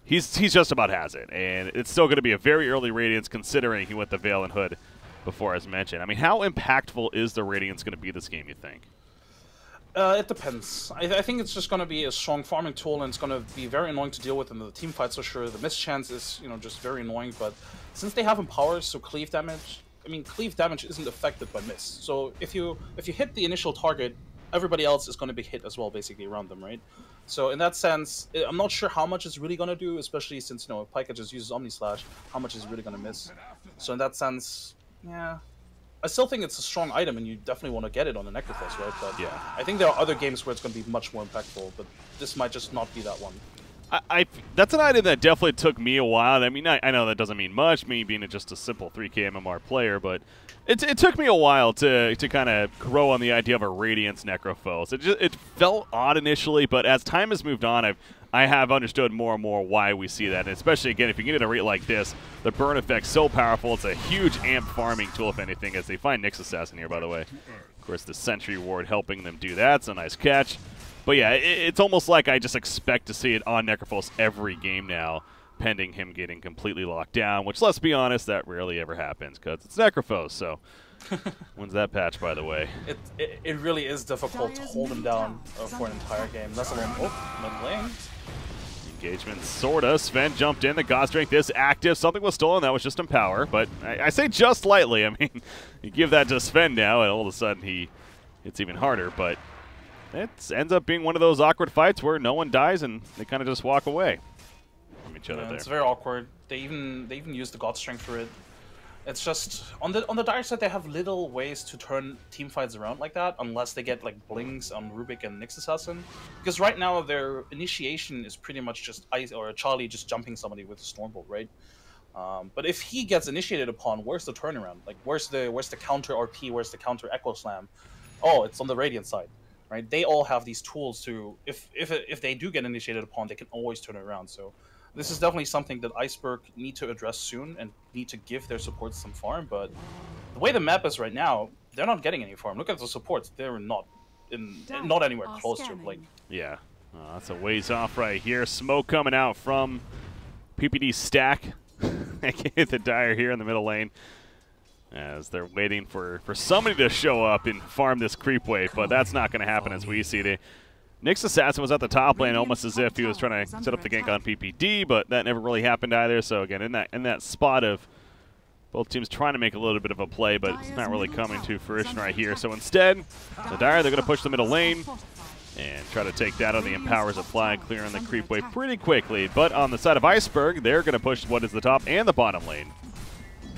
he's just about has it, and it's still going to be a very early Radiance considering he went the Veil and Hood before, as mentioned. I mean, how impactful is the Radiance going to be this game, you think? It depends. I think it's just going to be a strong farming tool, and it's going to be very annoying to deal with in the team fights for sure. The mischance is, just very annoying, but since they have Empower, so cleave damage, I mean, cleave damage isn't affected by miss. So if you hit the initial target, everybody else is going to be hit as well, basically, around them, right? So in that sense, I'm not sure how much it's really going to do, especially since, Pika just uses Omni Slash, how much is really going to miss. So in that sense, yeah. I still think it's a strong item, and you definitely want to get it on the Necrophos, right? But yeah, I think there are other games where it's going to be much more impactful, but this might just not be that one. That's an item that definitely took me a while. I mean, I know that doesn't mean much, me being just a simple 3K MMR player, but it took me a while to kind of grow on the idea of a Radiance Necrophos. It felt odd initially, but as time has moved on, I have understood more and more why we see that, and especially, again, if you get at a rate like this, the burn effect's so powerful. It's a huge amp farming tool, if anything, as they find Nyx Assassin here, by the way. Of course, the Sentry Ward helping them do that. It's a nice catch. But yeah, it's almost like I just expect to see it on Necrophos every game now, pending him getting completely locked down, which, let's be honest, that rarely ever happens, because it's Necrophos, so... When's that patch, by the way? It really is difficult to hold him down for an entire game. That's alone. Oh, mid lane. Engagement, sorta. Sven jumped in. The God Strength is active. Something was stolen. That was just Empower. But I say just lightly. I mean, you give that to Sven now, and all of a sudden it's even harder. But it ends up being one of those awkward fights where no one dies, and they kind of just walk away from each other there. It's very awkward. They even use the God Strength for it. It's just on the dire side, they have little ways to turn team fights around like that, unless they get like blinks on Rubik and Nyx Assassin. Because right now their initiation is pretty much just Ice or Charlie just jumping somebody with a Stormbolt, right? But if he gets initiated upon, where's the turnaround? Like where's the counter RP? Where's the counter Echo Slam? Oh, it's on the Radiant side, right? They all have these tools to if they do get initiated upon, they can always turn it around. So. This is definitely something that Iceberg need to address soon and need to give their supports some farm, but the way the map is right now, they're not getting any farm. Look at the supports. They're not anywhere close to a Blink. Yeah. That's a ways off right here. Smoke coming out from PPD stack. aka the Dire here in the middle lane. As they're waiting for somebody to show up and farm this creep wave, but that's not going to happen as we see the Nyx Assassin was at the top lane almost as if he was trying to set up the gank on PPD, but that never really happened either. So again, in that spot of both teams trying to make a little bit of a play, but it's not really coming to fruition right here. So instead, the Dire, they're going to push the middle lane and try to take that on the Empower's Apply, clearing the creep wave pretty quickly. But on the side of Iceberg, they're going to push what is the top and the bottom lane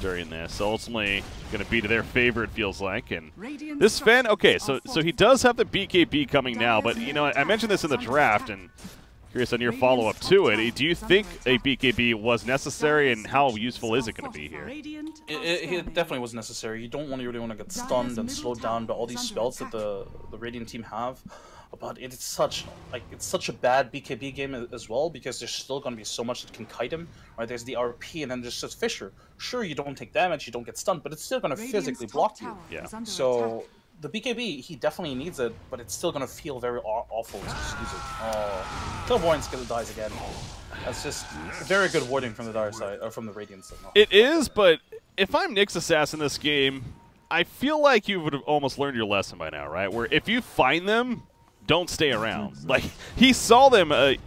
during this. So ultimately going to be to their favor, it feels like. And this Sven, okay, so he does have the BKB coming now, but I mentioned this in the draft, and curious on your follow-up to it. Do you think a BKB was necessary, and how useful is it going to be here? It definitely was necessary. You don't really want to get stunned and slowed down by all these spells that the Radiant team have. But it's such a bad BKB game as well, because there's still going to be so much that can kite him. Right? There's the RP, and then there's just Fissure. Sure, you don't take damage, you don't get stunned, but it's still going to physically block you. Yeah. So the BKB, he definitely needs it, but it's still going to feel very awful to just use it. Oh, Clairvoyance dies again. That's just very good warding from the Dire side, or from the Radiant side. It is, but if I'm Nyx Assassin in this game, I feel like you would have almost learned your lesson by now, right? Where if you find them, don't stay around. Like, he saw them, I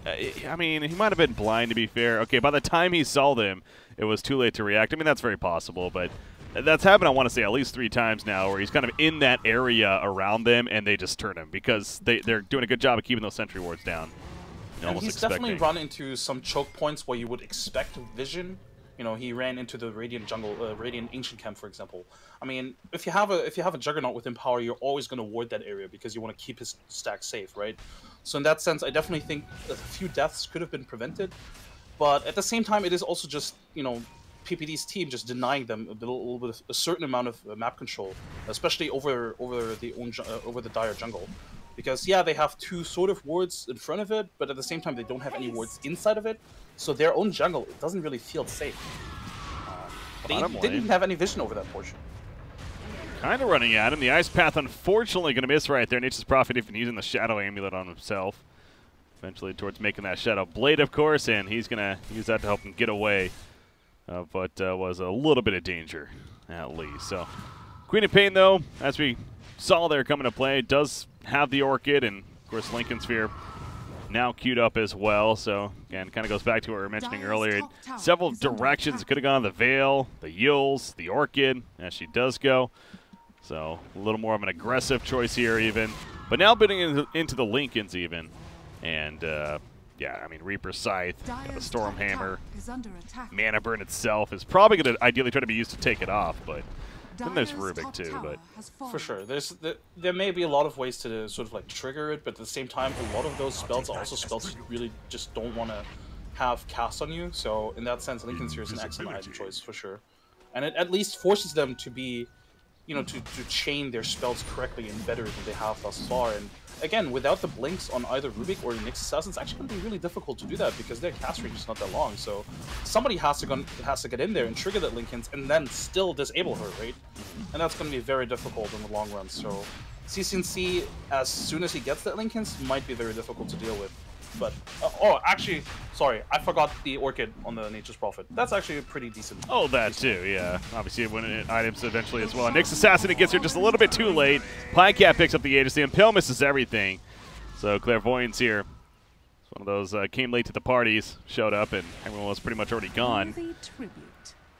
mean, he might have been blind, to be fair. Okay, by the time he saw them, it was too late to react. I mean, that's very possible, but That's happened, I want to say, at least 3 times now, where he's kind of in that area around them, and they just turn him because they're doing a good job of keeping those sentry wards down. And he's definitely run into some choke points where you would expect vision. You know, he ran into the Radiant jungle, Radiant Ancient Camp, for example. I mean, if you have a Juggernaut with Empower, you're always going to ward that area because you want to keep his stack safe, right? So in that sense, I definitely think a few deaths could have been prevented. But at the same time, it is also just, you know, PPD's team just denying them a certain amount of map control, especially over the Dire jungle. Because yeah, they have 2 sort of wards in front of it, but at the same time they don't have any wards inside of it. So their own jungle, it doesn't really feel safe. They didn't even have any vision over that portion. Kind of running at him. The Ice Path, unfortunately, going to miss right there. Nature's Prophet even using the Shadow Amulet on himself. Eventually towards making that Shadow Blade, of course, and he's going to use that to help him get away. But was a little bit of danger, at least. So, Queen of Pain, though, as we saw there coming to play, does have the Orchid, and, of course, Lincoln Sphere now queued up as well. So, again, kind of goes back to what we were mentioning earlier. Several directions. It could have gone the Veil, the Yules, the Orchid, as she does go. So, a little more of an aggressive choice here, even. But now bidding into the Lincolns, even. And, yeah, I mean, Reaper's Scythe, got the Stormhammer, Mana Burn itself is probably going to ideally try to be used to take it off, but then there's Rubik too. But for sure, there may be a lot of ways to sort of like trigger it, but at the same time, a lot of those spells are also spells you really just don't want to have cast on you. So in that sense, Lincoln Sphere is an excellent item choice for sure, and it at least forces them to be, you know, to chain their spells correctly and better than they have thus far. And again, without the blinks on either Rubik or Nyx Assassin, it's actually going to be really difficult to do that because their cast range is not that long. So somebody has to get in there and trigger that Lincolns and then still disable her, right? And that's going to be very difficult in the long run. So CCNC, as soon as he gets that Lincolns, might be very difficult to deal with. But, oh, actually, sorry, I forgot the Orchid on the Nature's Prophet. That's actually pretty decent. Oh, that too, yeah. Obviously, when items eventually as well. Nyx Assassin, it gets here just a little bit too late. Pinecat picks up the Aegis. The Impale misses everything. So, Clairvoyance here. It's one of those came late to the parties, showed up, and everyone was pretty much already gone.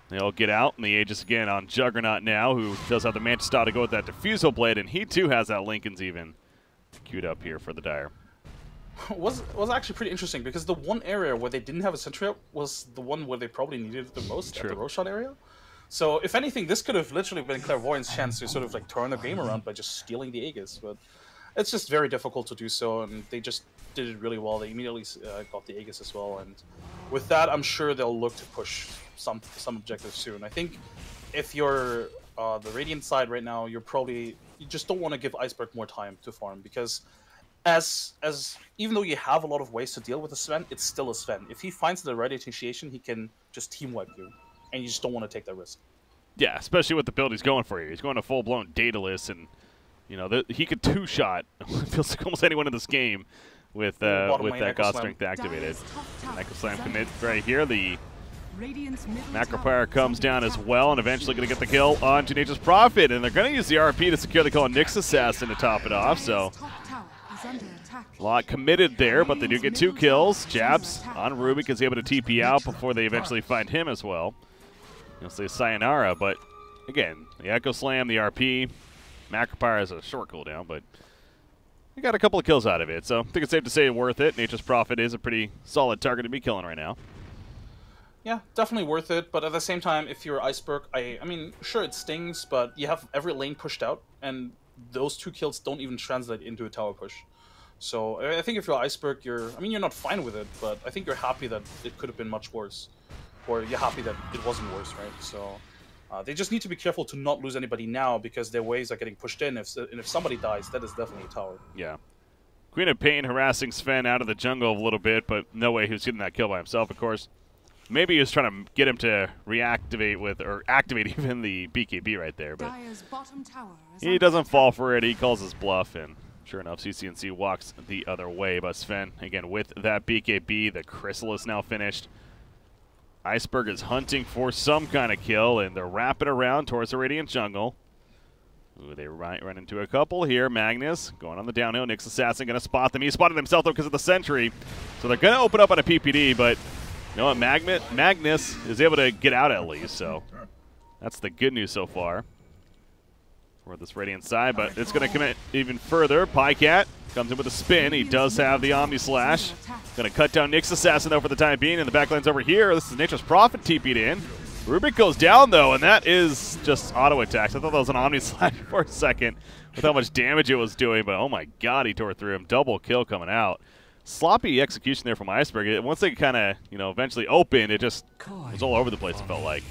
They'll get out, and the Aegis again on Juggernaut now, who does have the Mantis style to go with that Diffusal Blade, and he too has that Lincoln's even queued up here for the Dire. was actually pretty interesting because the one area where they didn't have a sentry up was the one where they probably needed it the most, at the Roshan area. So if anything, this could have literally been Clairvoyant's chance to sort of like turn the game around by just stealing the Aegis, but it's just very difficult to do so, and they just did it really well. They immediately got the Aegis as well, and with that, I'm sure they'll look to push some objectives soon. I think if you're the Radiant side right now, you just don't want to give Iceberg more time to farm because as even though you have a lot of ways to deal with a Sven, it's still a Sven. If he finds the right initiation, he can just team wipe you, and you just don't want to take that risk. Yeah, especially with the build he's going for you. He's going to full-blown Daedalus, and you know he could two-shot. It feels like almost anyone in this game with that God Strength activated. Echo Slam commit right here. The Macropire comes down as well, and eventually going to get the kill on Nature's Prophet, and they're going to use the RP to secure the kill on Nyx Assassin to top it off. So. A lot committed there, but they do get 2 kills. Jabs on Rubik is able to TP out before they eventually find him as well. You'll say sayonara, but again, the Echo Slam, the RP, Macropire has a short cooldown, but they got a couple of kills out of it, so I think it's safe to say worth it. Nature's Prophet is a pretty solid target to be killing right now. Yeah, definitely worth it, but at the same time, if you're Iceberg, I mean, sure, it stings, but you have every lane pushed out, and those 2 kills don't even translate into a tower push. So I think if you're Iceberg, you're not fine with it, but I think you're happy that it could have been much worse. Or you're happy that it wasn't worse, right? So they just need to be careful to not lose anybody now because their waves are getting pushed in. And if somebody dies, that is definitely a tower. Yeah. Queen of Pain harassing Sven out of the jungle a little bit, but no way he was getting that kill by himself, of course. Maybe he was trying to get him to reactivate or activate even the BKB right there, but he doesn't fall for it. He calls his bluff, and sure enough, CCNC walks the other way. But Sven, again, with that BKB, the Chrysalis now finished. Iceberg is hunting for some kind of kill, and they're wrapping around towards the Radiant jungle. Ooh, they run into a couple here. Magnus going on the downhill. Nyx Assassin going to spot them. He spotted himself, though, because of the sentry. So they're going to open up on a PPD, but you know what? Magnus is able to get out at least, so That's the good news so far for this Radiant side, but it's going to commit even further. Pycat comes in with a spin. He does have the Omni Slash. Going to cut down Nyx Assassin, though, for the time being, and the backline's over here. This is Nature's Prophet TP'd in. Rubik goes down, though, and that is just auto attacks. I thought that was an Omni Slash for a second with how much damage it was doing, but oh my god, he tore through him. Double kill coming out. Sloppy execution there from Iceberg. Once they kind of, eventually opened, it just was all over the place, it felt like.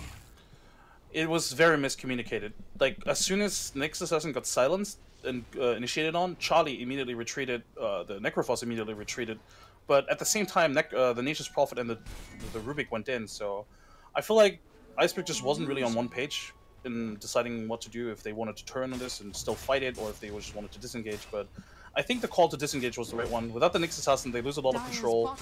It was very miscommunicated. Like, as soon as Nyx Assassin got silenced and initiated on, Charlie immediately retreated, the Necrophos immediately retreated. But at the same time, the Nature's Prophet and the Rubik went in, so I feel like Iceberg just wasn't really on one page in deciding what to do, if they wanted to turn on this and still fight it, or if they just wanted to disengage. But I think the call to disengage was the right one. Without the Nyx Assassin, they lose a lot of control.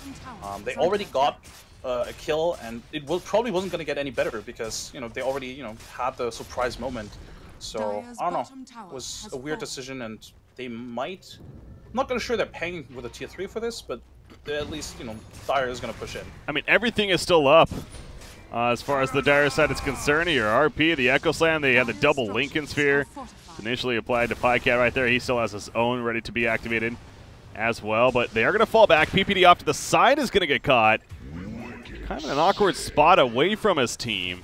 They already got a kill, and it probably wasn't going to get any better because, they already, had the surprise moment. So, I don't know. It was a weird decision, and they might... I'm not going to sure they're paying with a tier 3 for this, but at least, Dire is going to push in. I mean, everything is still up. As far as the Dire side is concerned, your RP, the Echo Slam, they had the double Lincoln Sphere. Initially applied to Pycat right there. He still has his own ready to be activated as well, but they are going to fall back. PPD off to the side is going to get caught. Kind of an awkward spot away from his team,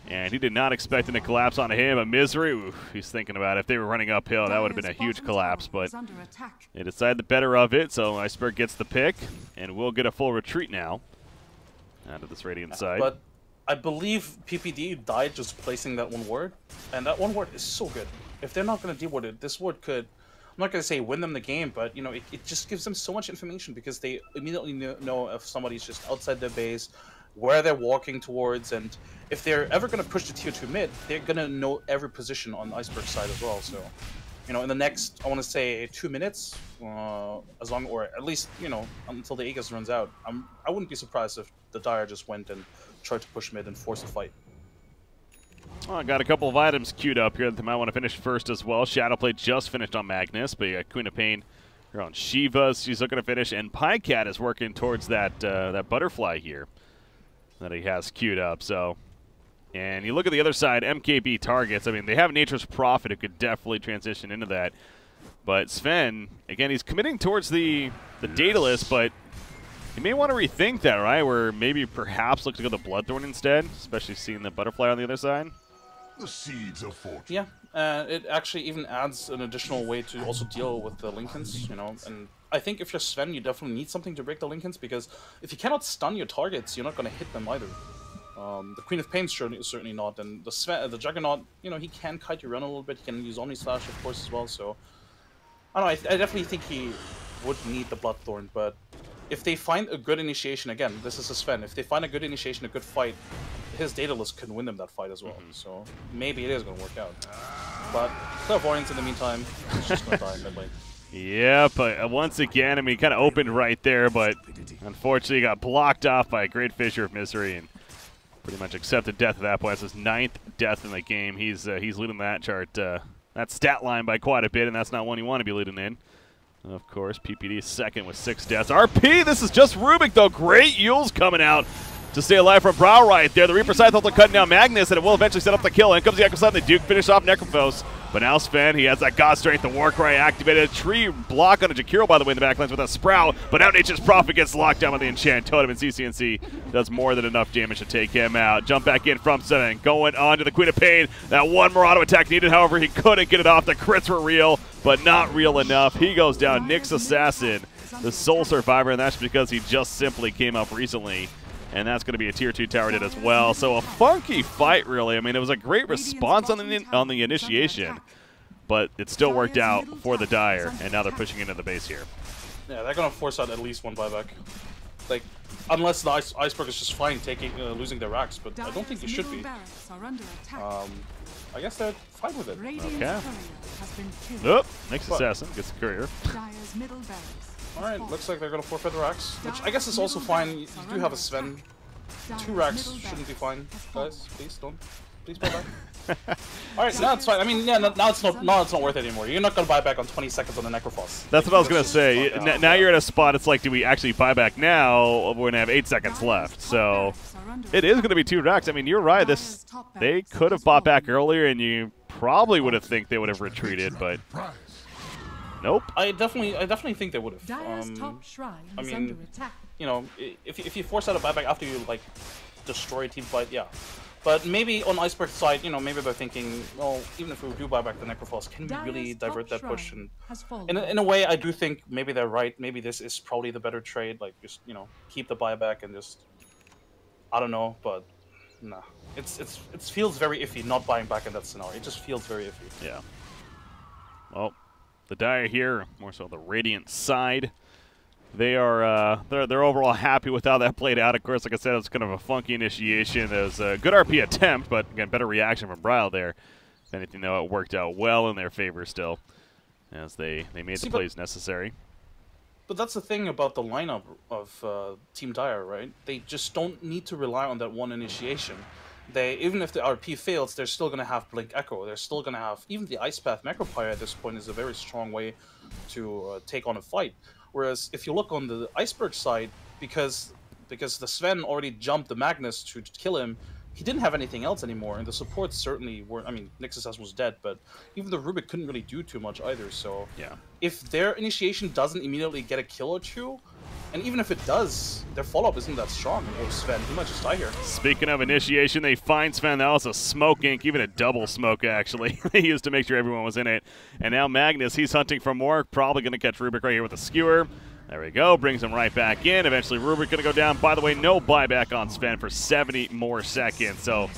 and he did not expect it to collapse on him. A Misery, oof, he's thinking about it. If they were running uphill, that would have been a huge collapse, but they decided the better of it, so Iceberg gets the pick, and we'll get a full retreat now out of this Radiant side. But I believe PPD died just placing that one ward, and that one ward is so good. If they're not going to deal with it, this ward could, I'm not going to say win them the game, but, it just gives them so much information because they immediately know if somebody's just outside their base, where they're walking towards, and if they're ever going to push the tier 2 mid, they're going to know every position on the Iceberg side as well. So, in the next, I want to say 2 minutes, as long, or at least, until the Aegis runs out, I wouldn't be surprised if the Dire just went and tried to push mid and force a fight. Well, I got a couple of items queued up here that they might want to finish first as well. Shadowplay just finished on Magnus, but you got Queen of Pain here on Shiva. She's looking to finish, and Pycat is working towards that that butterfly here that he has queued up. So, and you look at the other side, MKB targets. I mean, they have Nature's Prophet who could definitely transition into that. But Sven, again, he's committing towards the Daedalus, but you may want to rethink that, right? Where maybe perhaps look to go the Bloodthorn instead, especially seeing the butterfly on the other side. The seeds of fortune. Yeah, it actually even adds an additional way to also deal with the Lincolns, and I think if you're Sven, you definitely need something to break the Lincolns, because if you cannot stun your targets, you're not going to hit them either. The Queen of Pain certainly not, and the Juggernaut, he can kite you around a little bit, he can use Omni Slash, of course, as well, so... I don't know, I definitely think he would need the Bloodthorn, but if they find a good initiation, again, this is a Sven, if they find a good initiation, a good fight, his Daedalus can win them that fight as well, so maybe it is going to work out. But Clairvoyance in the meantime, is just going to die in mid lane. Yeah, but once again, I mean, kind of opened right there, but unfortunately got blocked off by a great Fissure of Misery and pretty much accepted death at that point. That's his 9th death in the game. He's leading that chart, that stat line by quite a bit, and that's not one you want to be leading in. Of course, PPD is second with 6 deaths. RP, this is just Rubik, though. Great Yules coming out to stay alive from Brow right there. The Reaper Scythe also cutting down Magnus, and it will eventually set up the kill. In comes the Echo Slam, the Duke finish off Necrophos. But now Sven, he has that God Strength, the Warcry activated. A tree block on a Jakiro, by the way, in the backlines with a Sprout. But now Nature's Prophet gets locked down with the Enchant Totem, and CCNC does more than enough damage to take him out. Jump back in from 7, going on to the Queen of Pain. That one more auto attack needed, however, he couldn't get it off. The crits were real, but not real enough. He goes down. Nyx Assassin, the sole survivor, and that's because he just simply came up recently. And that's going to be a tier 2 tower hit as well. So a funky fight, really. I mean, it was a great response on the initiation, but it still worked out for the Dire, and now they're pushing into the base here. Yeah, they're going to force out at least one buyback. Like, unless the Iceberg is just fine losing their racks, but I don't think it should be. I guess they're fine with it. Okay. Oh, Nyx Assassin gets the courier. Alright, looks like they're going to forfeit the racks, which I guess is also fine. You do have a Sven. 2 racks shouldn't be fine, guys. Please don't. Please buy back. All right, now it's fine. I mean, yeah, now it's not worth it anymore. You're not gonna buy back on 20 seconds on the Necrophos. That's what I was gonna say. Now you're at a spot. It's like, do we actually buy back now? We're gonna have 8 seconds left, so it is gonna be 2 racks. I mean, you're right. They could have bought back earlier, and you probably would have think they would have retreated, but nope. I definitely think they would have. I mean, you know, if you force out a buyback after you like destroy a team fight, yeah. But maybe on Iceberg's side, you know, maybe they're thinking, well, even if we do buy back the Necrophos, can we really divert that push? And in a way, I do think maybe they're right. Maybe this is probably the better trade. Like, just, you know, keep the buyback and just, I don't know, but nah. It feels very iffy not buying back in that scenario. It just feels very iffy. Yeah. Well, the Dire here, more so the Radiant side. They are they're overall happy with how that played out. Of course, like I said, it was kind of a funky initiation. It was a good RP attempt, but again, better reaction from Bryle there. If anything, though, it worked out well in their favor still, as they made the plays necessary. But that's the thing about the lineup of Team Dire, right? They just don't need to rely on that one initiation. Even if the RP fails, they're still going to have Blink Echo. They're still going to have even the Ice Path Necropire at this point is a very strong way to take on a fight. Whereas if you look on the Iceberg side, because the Sven already jumped the Magnus to kill him, he didn't have anything else anymore, and the supports certainly weren't. I mean, Nixus was dead, but even the Rubik couldn't really do too much either. So yeah, if their initiation doesn't immediately get a kill or two, and even if it does, their follow-up isn't that strong. Oh, Sven, he might just die here. Speaking of initiation, they find Sven. That was a smoke ink, even a double smoke, actually. They used to make sure everyone was in it. And now Magnus, he's hunting for more. Probably going to catch Rubik right here with a skewer. There we go. Brings him right back in. Eventually, Rubik going to go down. By the way, no buyback on Sven for 70 more seconds. So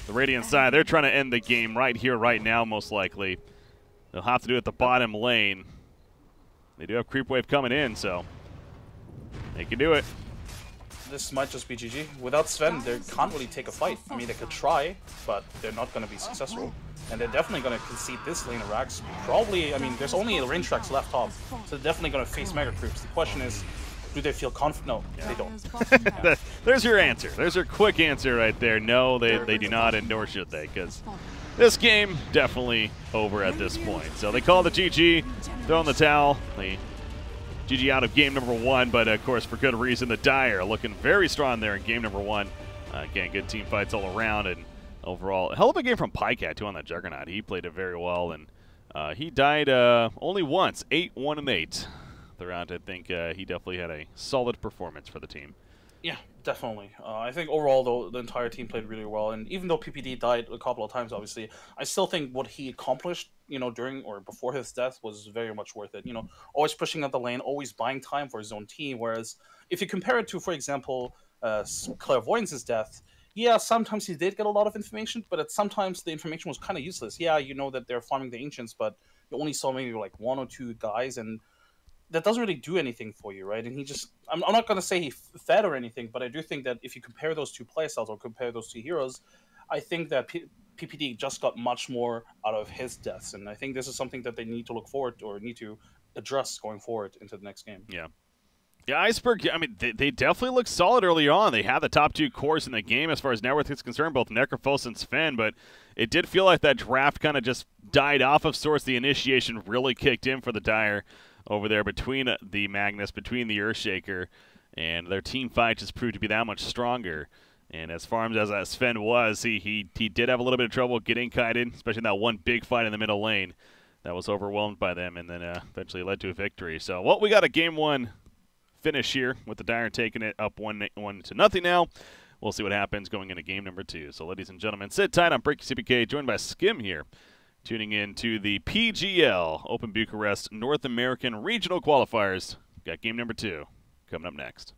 the Radiant side, they're trying to end the game right here, right now, most likely. They'll have to do it at the bottom lane. They do have Creep Wave coming in, so they can do it. This might just be GG. Without Sven, they can't really take a fight. I mean, they could try, but they're not going to be successful. And they're definitely going to concede this lane of Rax. Probably, I mean, there's only range tracks left top, so they're definitely going to face Mega Creeps. The question is, do they feel confident? No, they don't. There's your answer. There's your quick answer right there. No, they do not, and nor should they, because this game definitely over at this point. So they call the GG, throw in the towel. They GG out of game number 1, but of course for good reason. The Dire looking very strong there in game number 1. Again, good team fights all around, and overall, a hell of a game from Pycat too on that Juggernaut. He played it very well, and he died only once, 8-1-8 throughout. I think he definitely had a solid performance for the team. Yeah, definitely. I think overall, though, the entire team played really well. And even though PPD died a couple of times, obviously, I still think what he accomplished, you know, during or before his death was very much worth it. You know, always pushing up the lane, always buying time for his own team. Whereas if you compare it to, for example, Clairvoyance's death, yeah, sometimes he did get a lot of information, but sometimes the information was kind of useless. Yeah, you know that they're farming the Ancients, but you only saw maybe like 1 or 2 guys, and that doesn't really do anything for you, right? And he just, I'm not going to say he fed or anything, but I do think that if you compare those 2 playstyles or compare those 2 heroes, I think that PPD just got much more out of his deaths. And I think this is something that they need to look forward to or need to address going forward into the next game. Yeah. Yeah, Iceberg, I mean, they definitely looked solid early on. They had the top 2 cores in the game as far as net worth is concerned, both Necrophos and Sven, but it did feel like that draft kind of just died off of sorts. The initiation really kicked in for the Dire over there between the Magnus, between the Earthshaker, and their team fight just proved to be that much stronger. And as farmed as Sven was, he did have a little bit of trouble getting kited, especially in that one big fight in the middle lane that was overwhelmed by them and then eventually led to a victory. So, well, we got a Game 1 finish here with the Dire taking it up 1-0 now. We'll see what happens going into game number 2. So, ladies and gentlemen, sit tight. I'm Breaky CPK, joined by Skim here, tuning in to the PGL Open Bucharest North American Regional Qualifiers. Got game number 2 coming up next.